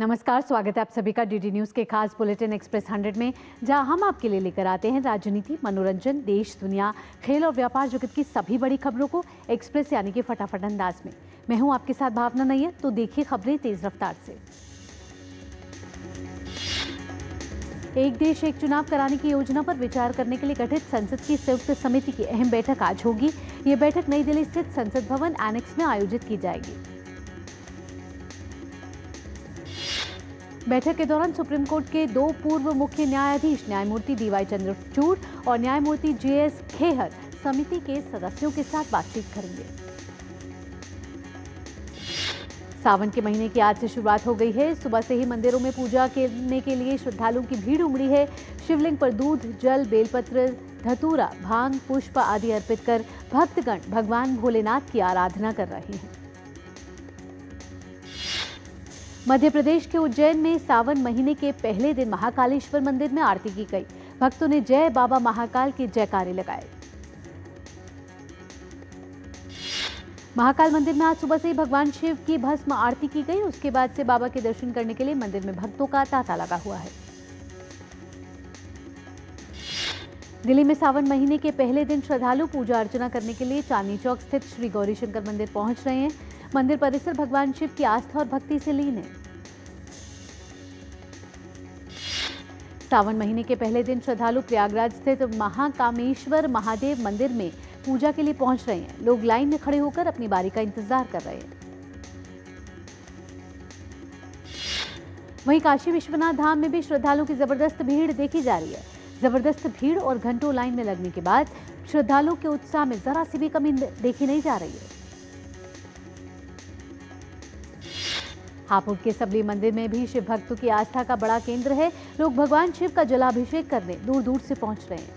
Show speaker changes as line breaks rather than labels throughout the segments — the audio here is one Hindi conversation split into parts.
नमस्कार, स्वागत है आप सभी का डीडी न्यूज के खास बुलेटिन एक्सप्रेस 100 में, जहां हम आपके लिए लेकर आते हैं राजनीति, मनोरंजन, देश, दुनिया, खेल और व्यापार जगत की सभी बड़ी खबरों को एक्सप्रेस यानी कि फटाफट अंदाज में। मैं हूं आपके साथ भावना नैयर। तो देखिए खबरें तेज रफ्तार से। एक देश एक चुनाव कराने की योजना पर विचार करने के लिए गठित संसद की संयुक्त समिति की अहम बैठक आज होगी। ये बैठक नई दिल्ली स्थित संसद भवन एनेक्स में आयोजित की जाएगी। बैठक के दौरान सुप्रीम कोर्ट के दो पूर्व मुख्य न्यायाधीश न्यायमूर्ति डीवाई चंद्रचूड़ और न्यायमूर्ति जेएस खेहर समिति के सदस्यों के साथ बातचीत करेंगे। सावन के महीने की आज से शुरुआत हो गई है। सुबह से ही मंदिरों में पूजा करने के लिए श्रद्धालुओं की भीड़ उमड़ी है। शिवलिंग पर दूध, जल, बेलपत्र, धतूरा, भांग, पुष्प आदि अर्पित कर भक्तगण भगवान भोलेनाथ की आराधना कर रहे हैं। मध्य प्रदेश के उज्जैन में सावन महीने के पहले दिन महाकालेश्वर मंदिर में आरती की गई। भक्तों ने जय बाबा महाकाल के जयकारे लगाए। महाकाल मंदिर में आज सुबह से ही भगवान शिव की भस्म आरती की गई। उसके बाद से बाबा के दर्शन करने के लिए मंदिर में भक्तों का तांता लगा हुआ है। दिल्ली में सावन महीने के पहले दिन श्रद्धालु पूजा अर्चना करने के लिए चांदनी चौक स्थित श्री गौरीशंकर मंदिर पहुंच रहे हैं। मंदिर परिसर भगवान शिव की आस्था और भक्ति से लीन है। सावन महीने के पहले दिन श्रद्धालु प्रयागराज स्थित महाकामेश्वर महादेव मंदिर में पूजा के लिए पहुंच रहे हैं। लोग लाइन में खड़े होकर अपनी बारी का इंतजार कर रहे हैं। वहीं काशी विश्वनाथ धाम में भी श्रद्धालुओं की जबरदस्त भीड़ देखी जा रही है। जबरदस्त भीड़ और घंटों लाइन में लगने के बाद श्रद्धालुओं के उत्साह में जरा सी भी कमी देखी नहीं जा रही है। हापुड़ के सबली मंदिर में भी शिव भक्तों की आस्था का बड़ा केंद्र है। लोग भगवान शिव का जलाभिषेक करने दूर दूर से पहुंच रहे हैं।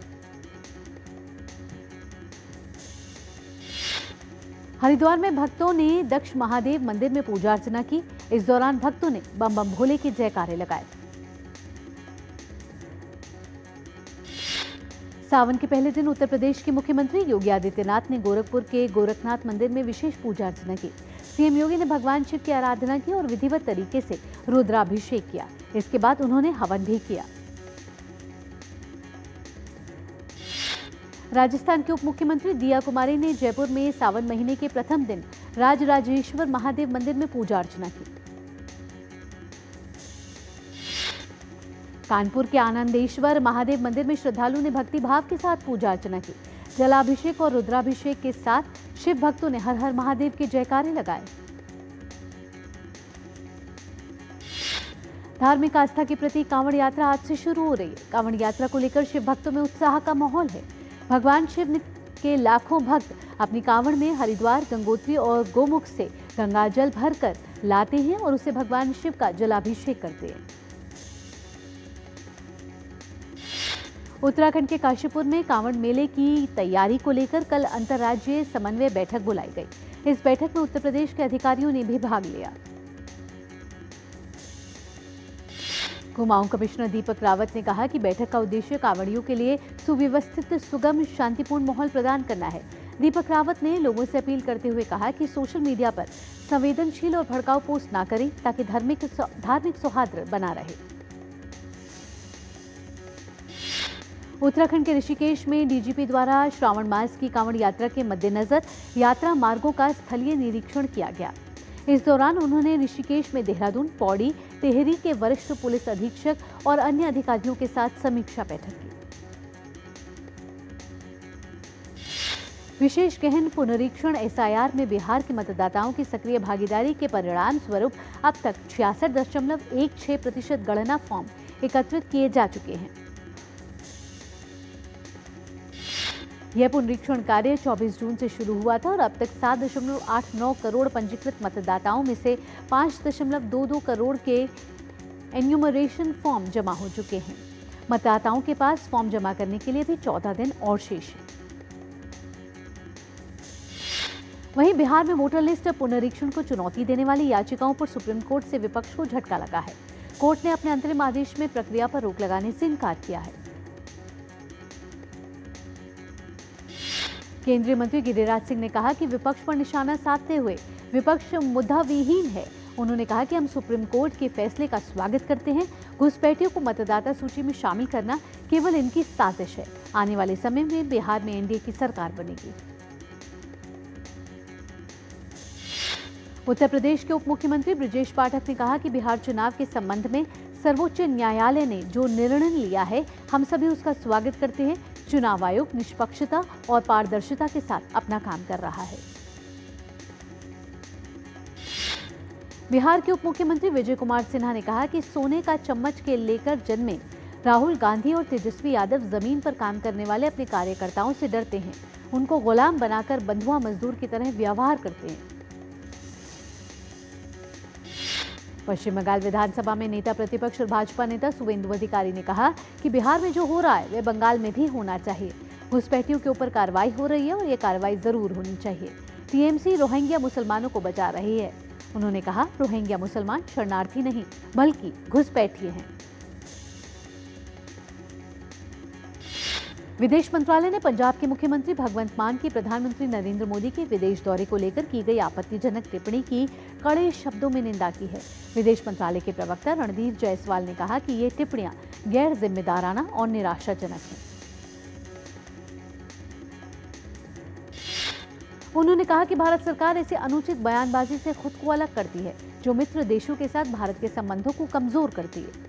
हरिद्वार में भक्तों ने दक्ष महादेव मंदिर में पूजा अर्चना की। इस दौरान भक्तों ने बम बम भोले के जयकारे लगाए। सावन के पहले दिन उत्तर प्रदेश के मुख्यमंत्री योगी आदित्यनाथ ने गोरखपुर के गोरखनाथ मंदिर में विशेष पूजा अर्चना की। सीएम योगी ने भगवान शिव की आराधना की और विधिवत तरीके से रुद्राभिषेक किया। इसके बाद उन्होंने हवन भी किया। राजस्थान के उप मुख्यमंत्री दिया कुमारी ने जयपुर में सावन महीने के प्रथम दिन राजराजेश्वर महादेव मंदिर में पूजा अर्चना की। कानपुर के आनंदेश्वर महादेव मंदिर में श्रद्धालुओं ने भक्ति भाव के साथ पूजा अर्चना की। जलाभिषेक और रुद्राभिषेक के साथ शिव भक्तों ने हर हर महादेव के जयकारे लगाए। धार्मिक आस्था के प्रति कांवड़ यात्रा आज से शुरू हो रही है। कांवड़ यात्रा को लेकर शिव भक्तों में उत्साह का माहौल है। भगवान शिव के लाखों भक्त अपनी कांवड़ में हरिद्वार, गंगोत्री और गोमुख से गंगाजल भरकर लाते हैं और उसे भगवान शिव का जलाभिषेक करते हैं। उत्तराखंड के काशीपुर में कांवड़ मेले की तैयारी को लेकर कल अंतर्राज्यीय समन्वय बैठक बुलाई गई। इस बैठक में उत्तर प्रदेश के अधिकारियों ने भी भाग लिया। कुमाऊं कमिश्नर दीपक रावत ने कहा कि बैठक का उद्देश्य कांवड़ियों के लिए सुव्यवस्थित, सुगम, शांतिपूर्ण माहौल प्रदान करना है। दीपक रावत ने लोगों से अपील करते हुए कहा कि सोशल मीडिया पर संवेदनशील और भड़काऊ पोस्ट न करें ताकि धार्मिक सौहार्द बना रहे। उत्तराखंड के ऋषिकेश में डीजीपी द्वारा श्रावण मास की कांवड़ यात्रा के मद्देनजर यात्रा मार्गों का स्थलीय निरीक्षण किया गया। इस दौरान उन्होंने ऋषिकेश में देहरादून, पौड़ी, टिहरी के वरिष्ठ पुलिस अधीक्षक और अन्य अधिकारियों के साथ समीक्षा बैठक की। विशेष गहन पुनरीक्षण एसआईआर में बिहार के मतदाताओं की सक्रिय भागीदारी के परिणाम स्वरूप अब तक 66.16% गणना फॉर्म एकत्रित किए जा चुके हैं। यह पुनरीक्षण कार्य 24 जून से शुरू हुआ था और अब तक 7.89 करोड़ पंजीकृत मतदाताओं में से 5.22 करोड़ के एन्यूमरेशन फॉर्म जमा हो चुके हैं। मतदाताओं के पास फॉर्म जमा करने के लिए भी 14 दिन और शेष है। वहीं बिहार में वोटर लिस्ट पुनरीक्षण को चुनौती देने वाली याचिकाओं पर सुप्रीम कोर्ट से विपक्ष को झटका लगा है। कोर्ट ने अपने अंतरिम आदेश में प्रक्रिया पर रोक लगाने से इनकार किया है। केंद्रीय मंत्री गिरिराज सिंह ने कहा कि विपक्ष पर निशाना साधते हुए विपक्ष मुद्दा विहीन है उन्होंने कहा कि हम सुप्रीम कोर्ट के फैसले का स्वागत करते हैं। घुसपैठियों को मतदाता सूची में शामिल करना केवल इनकी साजिश है। आने वाले समय में बिहार में एनडीए की सरकार बनेगी। उत्तर प्रदेश के उप मुख्यमंत्री ब्रजेश पाठक ने कहा कि बिहार चुनाव के संबंध में सर्वोच्च न्यायालय ने जो निर्णय लिया है, हम सभी उसका स्वागत करते हैं। चुनाव आयोग निष्पक्षता और पारदर्शिता के साथ अपना काम कर रहा है। बिहार के उप मुख्यमंत्री विजय कुमार सिन्हा ने कहा कि सोने का चम्मच के लेकर जन्मे राहुल गांधी और तेजस्वी यादव जमीन पर काम करने वाले अपने कार्यकर्ताओं से डरते हैं। उनको गुलाम बनाकर बंधुआ मजदूर की तरह व्यवहार करते हैं। पश्चिम बंगाल विधानसभा में नेता प्रतिपक्ष और भाजपा नेता शुवेंदु अधिकारी ने कहा कि बिहार में जो हो रहा है वह बंगाल में भी होना चाहिए। घुसपैठियों के ऊपर कार्रवाई हो रही है और ये कार्रवाई जरूर होनी चाहिए। टीएमसी रोहिंग्या मुसलमानों को बचा रही है। उन्होंने कहा, रोहिंग्या मुसलमान शरणार्थी नहीं बल्कि घुसपैठिए हैं। विदेश मंत्रालय ने पंजाब के मुख्यमंत्री भगवंत मान की प्रधानमंत्री नरेंद्र मोदी के विदेश दौरे को लेकर की गई आपत्तिजनक टिप्पणी की कड़े शब्दों में निंदा की है। विदेश मंत्रालय के प्रवक्ता रणधीर जायसवाल ने कहा कि ये टिप्पणियां गैर जिम्मेदाराना और निराशाजनक हैं। उन्होंने कहा कि भारत सरकार ऐसी अनुचित बयानबाजी से खुद को अलग करती है, जो मित्र देशों के साथ भारत के संबंधों को कमजोर करती है।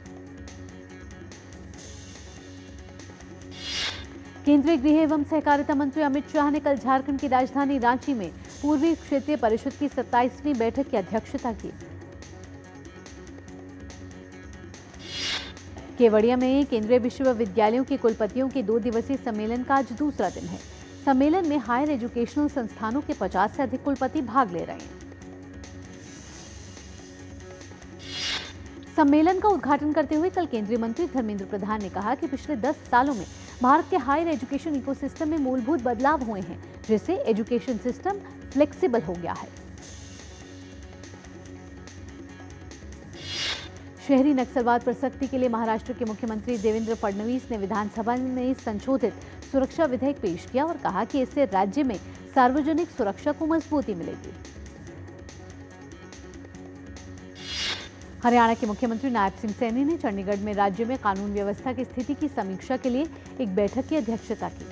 केंद्रीय गृह एवं सहकारिता मंत्री अमित शाह ने कल झारखंड की राजधानी रांची में पूर्वी क्षेत्रीय परिषद की 27वीं बैठक की अध्यक्षता की। केवड़िया में केंद्रीय विश्वविद्यालयों के कुलपतियों के 2 दिवसीय सम्मेलन का आज दूसरा दिन है। सम्मेलन में हायर एजुकेशनल संस्थानों के 50 से अधिक कुलपति भाग ले रहे हैं। सम्मेलन का उद्घाटन करते हुए कल केंद्रीय मंत्री धर्मेंद्र प्रधान ने कहा कि पिछले 10 सालों में भारत के हायर एजुकेशन इकोसिस्टम में मूलभूत बदलाव हुए हैं, जिससे एजुकेशन सिस्टम फ्लेक्सिबल हो गया है। शहरी नक्सलवाद पर सख्ती के लिए महाराष्ट्र के मुख्यमंत्री देवेंद्र फडणवीस ने विधानसभा में संशोधित सुरक्षा विधेयक पेश किया और कहा कि इससे राज्य में सार्वजनिक सुरक्षा को मजबूती मिलेगी। हरियाणा के मुख्यमंत्री नायब सिंह सैनी ने चंडीगढ़ में राज्य में कानून व्यवस्था की स्थिति की समीक्षा के लिए एक बैठक की अध्यक्षता की।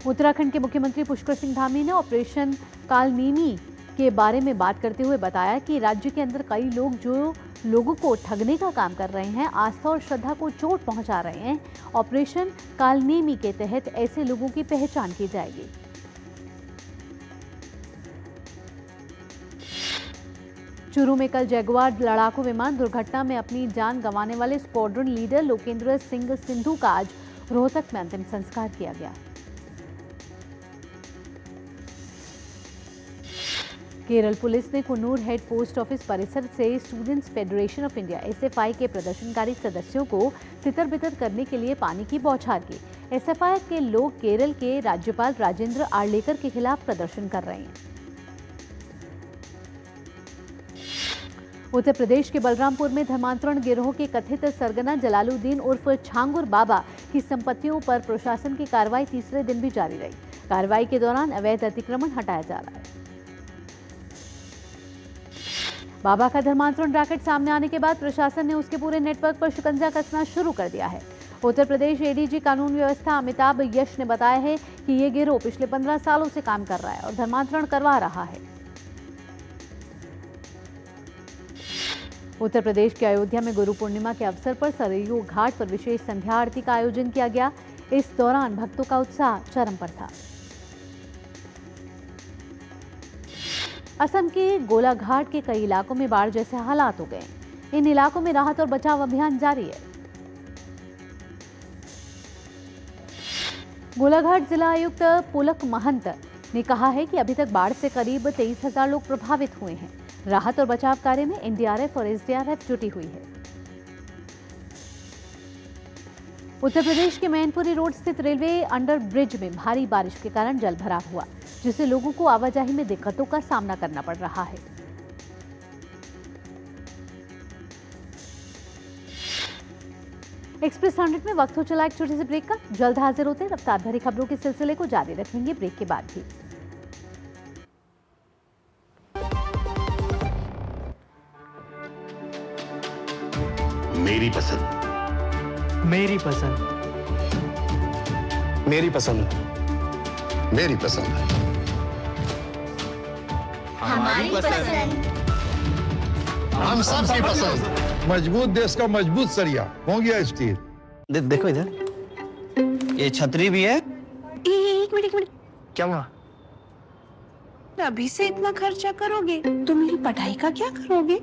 उत्तराखंड के मुख्यमंत्री पुष्कर सिंह धामी ने ऑपरेशन कालनेमी के बारे में बात करते हुए बताया कि राज्य के अंदर कई लोग जो लोगों को ठगने का काम कर रहे हैं, आस्था और श्रद्धा को चोट पहुंचा रहे हैं। ऑपरेशन कालनेमी के तहत ऐसे लोगों की पहचान की जाएगी। चूरू में कल जगुआर लड़ाकू विमान दुर्घटना में अपनी जान गंवाने वाले स्क्वाड्रन लीडर लोकेंद्र सिंह सिंधु का आज रोहतक में अंतिम संस्कार किया गया। केरल पुलिस ने कुन्नूर हेड पोस्ट ऑफिस परिसर से students federation of India SFI के प्रदर्शनकारी सदस्यों को तितर-बितर करने के लिए पानी की बौछार की। एसएफआई के लोग केरल के राज्यपाल राजेंद्र आर्लेकर के खिलाफ प्रदर्शन कर रहे हैं। उत्तर प्रदेश के बलरामपुर में धर्मांतरण गिरोह के कथित सरगना जलालुद्दीन उर्फ छांगुर बाबा की संपत्तियों पर प्रशासन की कार्रवाई तीसरे दिन भी जारी रही। कार्रवाई के दौरान अवैध अतिक्रमण हटाया जा रहा है। बाबा का धर्मांतरण रैकेट सामने आने के बाद प्रशासन ने उसके पूरे नेटवर्क पर शिकंजा कसना शुरू कर दिया है। उत्तर प्रदेश एडीजी कानून व्यवस्था अमिताभ यश ने बताया है कि ये गिरोह पिछले 15 सालों से काम कर रहा है और धर्मांतरण करवा रहा है। उत्तर प्रदेश के अयोध्या में गुरु पूर्णिमा के अवसर पर सरयू घाट पर विशेष संध्या आरती का आयोजन किया गया। इस दौरान भक्तों का उत्साह चरम पर था। असम के गोलाघाट के कई इलाकों में बाढ़ जैसे हालात हो गए। इन इलाकों में राहत और बचाव अभियान जारी है। गोलाघाट जिला आयुक्त पुलक महंत ने कहा है कि अभी तक बाढ़ से करीब 23,000 लोग प्रभावित हुए हैं। राहत और बचाव कार्य में एनडीआरएफ और एसडीआरएफ जुटी हुई है। उत्तर प्रदेश के मैनपुरी रोड स्थित रेलवे अंडर ब्रिज में भारी बारिश के कारण जलभराव हुआ, जिससे लोगों को आवाजाही में दिक्कतों का सामना करना पड़ रहा है। एक्सप्रेस 100 में वक्त हो चला एक छोटे से ब्रेक का। जल्द हाजिर होते रफ्तार भरी खबरों के सिलसिले को जारी रखेंगे ब्रेक के बाद भी।
मेरी पसंद।
मेरी पसंद।
मेरी पसंद।
मेरी पसंद।
हमारी पसंद।
हम सबकी पसंद।
मजबूत देश का मजबूत सरिया हो गया स्टील।
देखो इधर, ये छतरी भी है।
एक मिनट।
क्या हुआ?
अभी से इतना खर्चा करोगे तो मेरी पढ़ाई का क्या करोगे?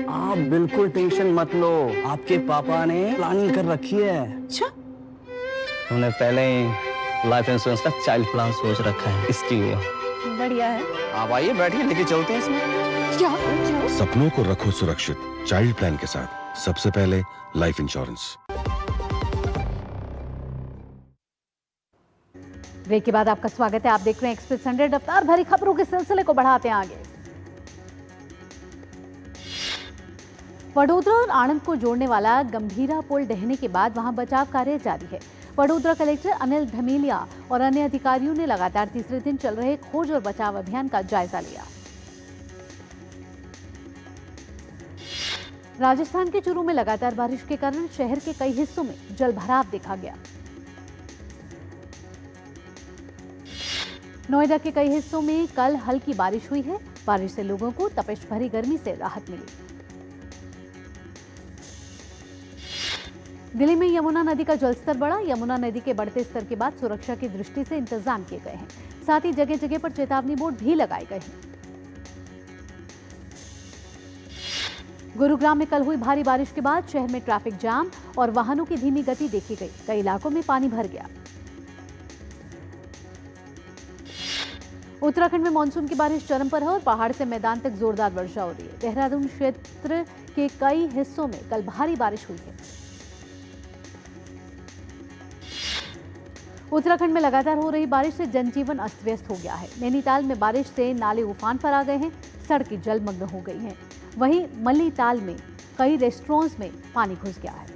आप बिल्कुल टेंशन मत लो, आपके पापा ने प्लानिंग कर रखी है।
अच्छा,
उन्होंने पहले ही लाइफ इंश्योरेंस का चाइल्ड प्लान सोच रखा है इसके लिए।
बढ़िया है।
आप आइए, बैठिए, लेके चलते हैं इसमें।
क्या?
सपनों को रखो सुरक्षित चाइल्ड प्लान के साथ। सबसे पहले लाइफ इंश्योरेंस।
ब्रेक के बाद आपका स्वागत है। आप देख रहे हैं एक्सप्रेस 100। रफ्तार भरी खबरों के सिलसिले को बढ़ाते हैं आगे। वडोदरा और आणंद को जोड़ने वाला गंभीरा पुल ढहने के बाद वहां बचाव कार्य जारी है। वडोदरा कलेक्टर अनिल धमेलिया और अन्य अधिकारियों ने लगातार तीसरे दिन चल रहे खोज और बचाव अभियान का जायजा लिया। राजस्थान के चूरू में लगातार बारिश के कारण शहर के कई हिस्सों में जलभराव देखा गया। नोएडा के कई हिस्सों में कल हल्की बारिश हुई है। बारिश से लोगों को तपिश भरी गर्मी से राहत मिली। दिल्ली में यमुना नदी का जलस्तर बढ़ा। यमुना नदी के बढ़ते स्तर के बाद सुरक्षा की दृष्टि से इंतजाम किए गए हैं। साथ ही जगह जगह पर चेतावनी बोर्ड भी लगाए गए हैं। गुरुग्राम में कल हुई भारी बारिश के बाद शहर में ट्रैफिक जाम और वाहनों की धीमी गति देखी गई। कई इलाकों में पानी भर गया। उत्तराखंड में मानसून की बारिश चरम पर है और पहाड़ से मैदान तक जोरदार वर्षा हो रही है। देहरादून क्षेत्र के कई हिस्सों में कल भारी बारिश हुई है। उत्तराखंड में लगातार हो रही बारिश से जनजीवन अस्त व्यस्त हो गया है। नैनीताल में बारिश से नाले उफान पर आ गए हैं। सड़कें जलमग्न हो गई हैं। वहीं मल्लीताल में कई रेस्टोरेंट्स में पानी घुस गया है।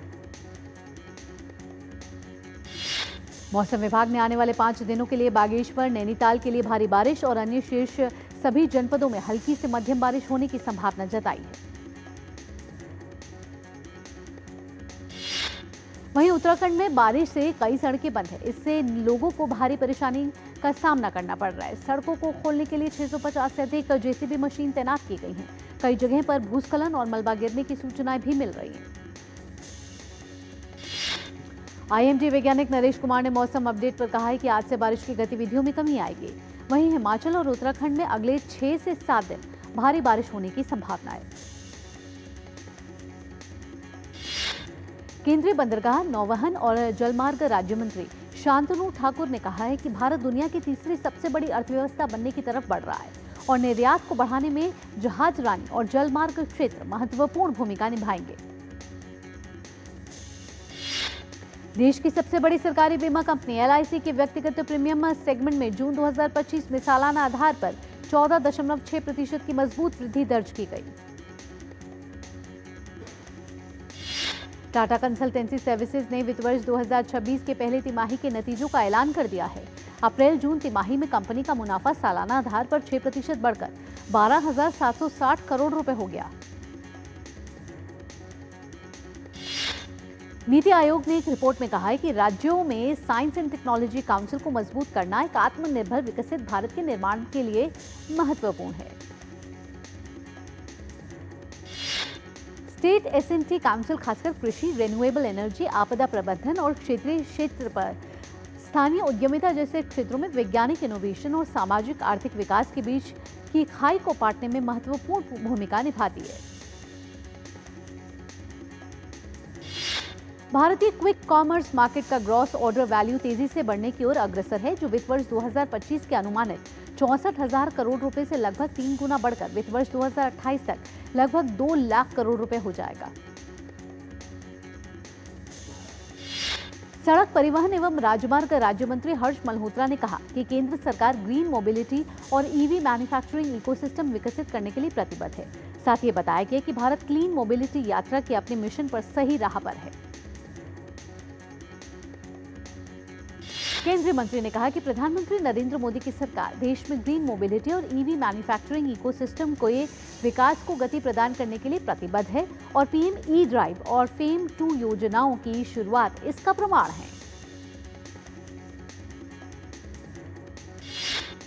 मौसम विभाग ने आने वाले 5 दिनों के लिए बागेश्वर, नैनीताल के लिए भारी बारिश और अन्य शेष सभी जनपदों में हल्की से मध्यम बारिश होने की संभावना जताई है। वहीं उत्तराखंड में बारिश से कई सड़कें बंद है। इससे लोगों को भारी परेशानी का सामना करना पड़ रहा है। सड़कों को खोलने के लिए 650 से अधिक जेसीबी मशीन तैनात की गई हैं। कई जगह पर भूस्खलन और मलबा गिरने की सूचनाएं भी मिल रही हैं। आईएमडी वैज्ञानिक नरेश कुमार ने मौसम अपडेट पर कहा है कि आज से बारिश की गतिविधियों में कमी आएगी। वहीं हिमाचल और उत्तराखंड में अगले 6 से 7 दिन भारी बारिश होने की संभावना है। केंद्रीय बंदरगाह, नौवहन और जलमार्ग राज्य मंत्री शांतनु ठाकुर ने कहा है कि भारत दुनिया की तीसरी सबसे बड़ी अर्थव्यवस्था बनने की तरफ बढ़ रहा है और निर्यात को बढ़ाने में जहाजरानी और जलमार्ग क्षेत्र महत्वपूर्ण भूमिका निभाएंगे। देश की सबसे बड़ी सरकारी बीमा कंपनी एलआईसी के व्यक्तिगत प्रीमियम सेगमेंट में जून 2025 में सालाना आधार पर 14.6% की मजबूत वृद्धि दर्ज की गई। टाटा कंसल्टेंसी सर्विसेज ने वित्त वर्ष 2026 के पहले तिमाही के नतीजों का ऐलान कर दिया है। अप्रैल-जून तिमाही में कंपनी का मुनाफा सालाना आधार पर 6% बढ़कर 12,760 करोड़ रुपए हो गया। नीति आयोग ने एक रिपोर्ट में कहा है कि राज्यों में साइंस एंड टेक्नोलॉजी काउंसिल को मजबूत करना एक आत्मनिर्भर विकसित भारत के निर्माण के लिए महत्वपूर्ण है। स्टेट एसएनटी काउंसिल खासकर कृषि, रिन्यूएबल एनर्जी, आपदा प्रबंधन और क्षेत्रीय क्षेत्र पर स्थानीय उद्यमिता जैसे क्षेत्रों में वैज्ञानिक इनोवेशन और सामाजिक आर्थिक विकास के बीच की खाई को पाटने में महत्वपूर्ण भूमिका निभाती है। भारतीय क्विक कॉमर्स मार्केट का ग्रॉस ऑर्डर वैल्यू तेजी से बढ़ने की ओर अग्रसर है, जो वित्त वर्ष 2025 के अनुमानित 64,000 करोड़ रुपए से लगभग 3 गुना बढ़कर वित्त वर्ष 2028 तक लगभग 2 लाख करोड़ रुपए हो जाएगा। सड़क परिवहन एवं राजमार्ग राज्य मंत्री हर्ष मल्होत्रा ने कहा कि केंद्र सरकार ग्रीन मोबिलिटी और ईवी मैन्युफैक्चरिंग इकोसिस्टम विकसित करने के लिए प्रतिबद्ध है। साथ ही बताया गया कि भारत क्लीन मोबिलिटी यात्रा के अपने मिशन पर सही राह पर है। केंद्रीय मंत्री ने कहा कि प्रधानमंत्री नरेंद्र मोदी की सरकार देश में ग्रीन मोबिलिटी और ईवी मैन्युफैक्चरिंग इकोसिस्टम को ये विकास को गति प्रदान करने के लिए प्रतिबद्ध है और पीएम ई ड्राइव और फेम 2 योजनाओं की शुरुआत इसका प्रमाण है।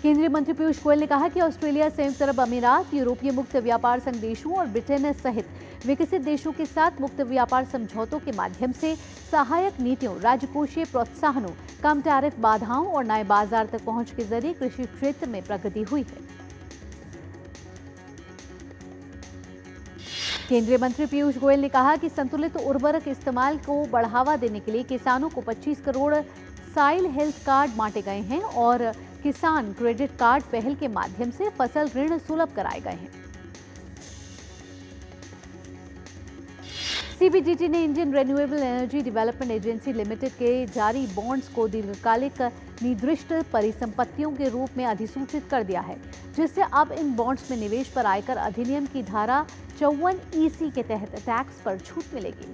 केंद्रीय मंत्री पीयूष गोयल ने कहा कि ऑस्ट्रेलिया, संयुक्त अरब अमीरात, यूरोपीय मुक्त व्यापार संघ देशों और ब्रिटेन सहित विकसित देशों के साथ मुक्त व्यापार समझौतों के माध्यम से सहायक नीतियों, राजकोषीय प्रोत्साहनों, कम टैरिफ बाधाओं और नए बाजार तक पहुंच के जरिए कृषि क्षेत्र में प्रगति हुई है। केंद्रीय मंत्री पीयूष गोयल ने कहा कि संतुलित उर्वरक इस्तेमाल को बढ़ावा देने के लिए किसानों को 25 करोड़ सॉइल हेल्थ कार्ड बांटे गए हैं और किसान क्रेडिट कार्ड पहल के माध्यम से फसल ऋण सुलभ कराए गए हैं। सीबीडीटी ने Indian renewable energy development agency limited के जारी बॉन्ड्स को दीर्घकालिक निर्दिष्ट परिसंपत्तियों के रूप में अधिसूचित कर दिया है, जिससे अब इन बॉन्ड्स में निवेश पर आयकर अधिनियम की धारा 54(EC) के तहत टैक्स पर छूट मिलेगी।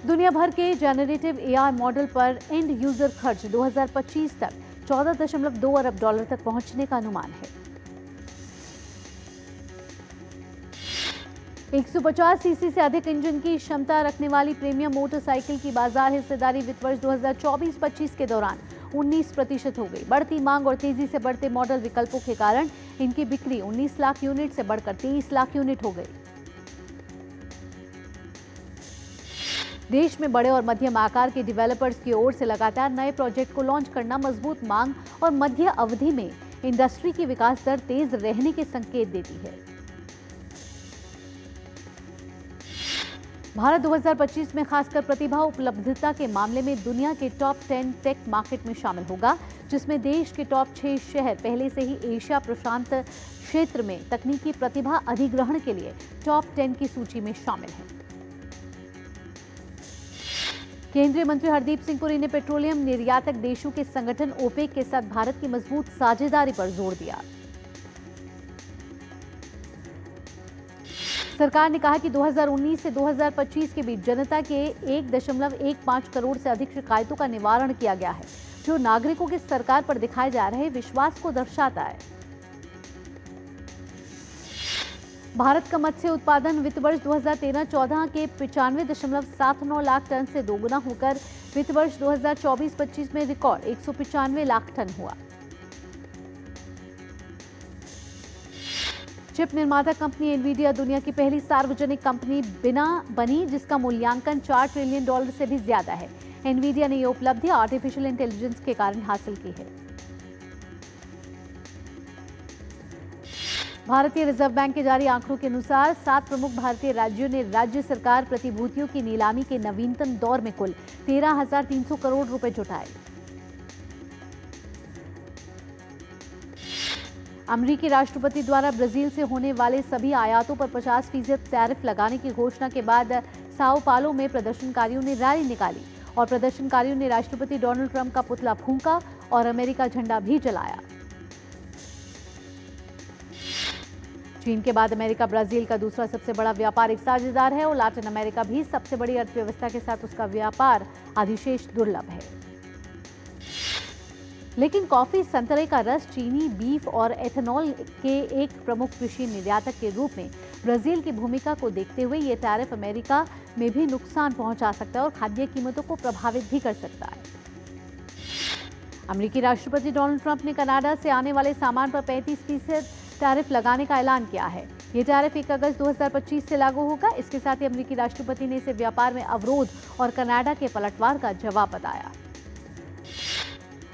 दुनिया भर के जेनरेटिव एआई मॉडल पर एंड यूजर खर्च 2025 तक $14.2 अरब तक पहुंचने का अनुमान है। 150 सीसी से अधिक इंजन की क्षमता रखने वाली प्रीमियम मोटरसाइकिल की बाजार हिस्सेदारी वित्त वर्ष 2024-25 के दौरान 19% हो गई। बढ़ती मांग और तेजी से बढ़ते मॉडल विकल्पों के कारण इनकी बिक्री 19 लाख यूनिट से बढ़कर 23 लाख यूनिट हो गई। देश में बड़े और मध्यम आकार के डेवलपर्स की ओर से लगातार नए प्रोजेक्ट को लॉन्च करना मजबूत मांग और मध्य अवधि में इंडस्ट्री की विकास दर तेज रहने के संकेत देती है। भारत 2025 में खासकर प्रतिभा उपलब्धता के मामले में दुनिया के टॉप 10 टेक मार्केट में शामिल होगा, जिसमें देश के टॉप 6 शहर पहले से ही एशिया प्रशांत क्षेत्र में तकनीकी प्रतिभा अधिग्रहण के लिए टॉप 10 की सूची में शामिल है। केंद्रीय मंत्री हरदीप सिंह पुरी ने पेट्रोलियम निर्यातक देशों के संगठन ओपेक के साथ भारत की मजबूत साझेदारी पर जोर दिया। सरकार ने कहा कि 2019 से 2025 के बीच जनता के 1.15 करोड़ से अधिक शिकायतों का निवारण किया गया है, जो नागरिकों के सरकार पर दिखाए जा रहे विश्वास को दर्शाता है। भारत का मत्स्य उत्पादन वित्त वर्ष 2013-14 के 95.79 लाख टन से दोगुना होकर वित्त वर्ष 2024-25 में रिकॉर्ड 195 लाख टन हुआ। चिप निर्माता कंपनी एनवीडिया दुनिया की पहली सार्वजनिक कंपनी बनी, जिसका मूल्यांकन $4 ट्रिलियन से भी ज्यादा है। एनवीडिया ने यह उपलब्धि आर्टिफिशियल इंटेलिजेंस के कारण हासिल की है। भारतीय रिजर्व बैंक के जारी आंकड़ों के अनुसार 7 प्रमुख भारतीय राज्यों ने राज्य सरकार प्रतिभूतियों की नीलामी के नवीनतम दौर में कुल 13,300 करोड़ रुपए जुटाए। अमेरिकी राष्ट्रपति द्वारा ब्राजील से होने वाले सभी आयातों पर 50% टैरिफ लगाने की घोषणा के बाद साओ पालो में प्रदर्शनकारियों ने रैली निकाली और प्रदर्शनकारियों ने राष्ट्रपति डोनाल्ड ट्रंप का पुतला फूंका और अमेरिका झंडा भी जलाया। चीन के बाद अमेरिका ब्राजील का दूसरा सबसे बड़ा व्यापारिक साझेदार है और लैटिन अमेरिका भी सबसे बड़ी अर्थव्यवस्था के साथ उसका व्यापार अधिशेष दुर्लभ है। लेकिन कॉफी, संतरे का रस, चीनी, बीफ और एथेनॉल के एक प्रमुख कृषि निर्यातक के रूप में ब्राजील की भूमिका को देखते हुए ये टैरिफ अमेरिका में भी नुकसान पहुंचा सकता है और खाद्य कीमतों को प्रभावित भी कर सकता है। अमेरिकी राष्ट्रपति डोनाल्ड ट्रंप ने कनाडा से आने वाले सामान पर 35% टैरिफ लगाने का ऐलान किया है। ये टैरिफ 1 अगस्त 2025 से लागू होगा। इसके साथ ही अमेरिकी राष्ट्रपति ने इसे व्यापार में अवरोध और कनाडा के पलटवार का जवाब बताया।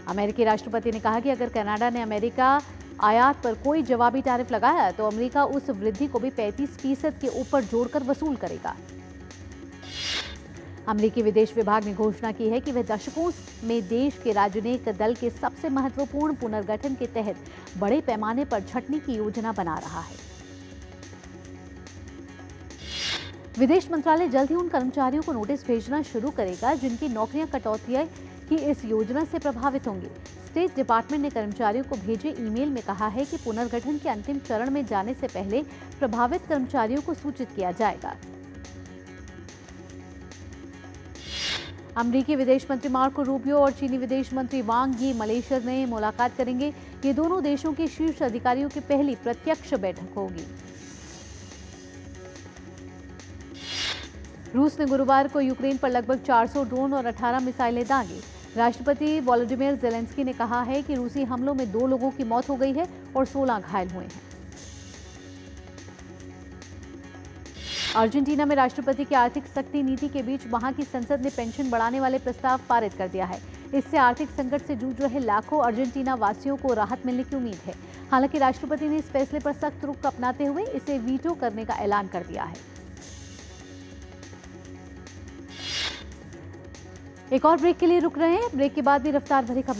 अमेरिकी राष्ट्रपति ने कहा कि अगर कनाडा ने अमेरिका आयात पर कोई जवाबी टैरिफ लगाया तो अमेरिका उस वृद्धि को भी 35% के ऊपर जोड़कर वसूल करेगा। अमेरिकी विदेश विभाग ने घोषणा की है कि वह दशकों में देश के राजनयिक दल के सबसे महत्वपूर्ण पुनर्गठन के तहत बड़े पैमाने पर छंटनी की योजना बना रहा है। विदेश मंत्रालय जल्द ही उन कर्मचारियों को नोटिस भेजना शुरू करेगा जिनकी नौकरियां कटौती की इस योजना से प्रभावित होंगी। स्टेट डिपार्टमेंट ने कर्मचारियों को भेजे ईमेल में कहा है कि पुनर्गठन के अंतिम चरण में जाने से पहले प्रभावित कर्मचारियों को सूचित किया जाएगा। अमेरिकी विदेश मंत्री मार्को रूबियो और चीनी विदेश मंत्री वांग यी मलेशिया में मुलाकात करेंगे। ये दोनों देशों के शीर्ष अधिकारियों की पहली प्रत्यक्ष बैठक होगी। रूस ने गुरुवार को यूक्रेन पर लगभग 400 ड्रोन और 18 मिसाइलें दागी। राष्ट्रपति वोलोडिमिर जेलेंस्की ने कहा है कि रूसी हमलों में 2 लोगों की मौत हो गई है और 16 घायल हुए हैं। अर्जेंटीना में राष्ट्रपति की आर्थिक सख्ती नीति के बीच वहां की संसद ने पेंशन बढ़ाने वाले प्रस्ताव पारित कर दिया है। इससे आर्थिक संकट से जूझ रहे लाखों अर्जेंटीना वासियों को राहत मिलने की उम्मीद है। हालांकि राष्ट्रपति ने इस फैसले पर सख्त रुख अपनाते हुए इसे वीटो करने का ऐलान कर दिया है। एक और ब्रेक के लिए रुक रहे हैं। ब्रेक के बाद भी रफ्तार भरी खबर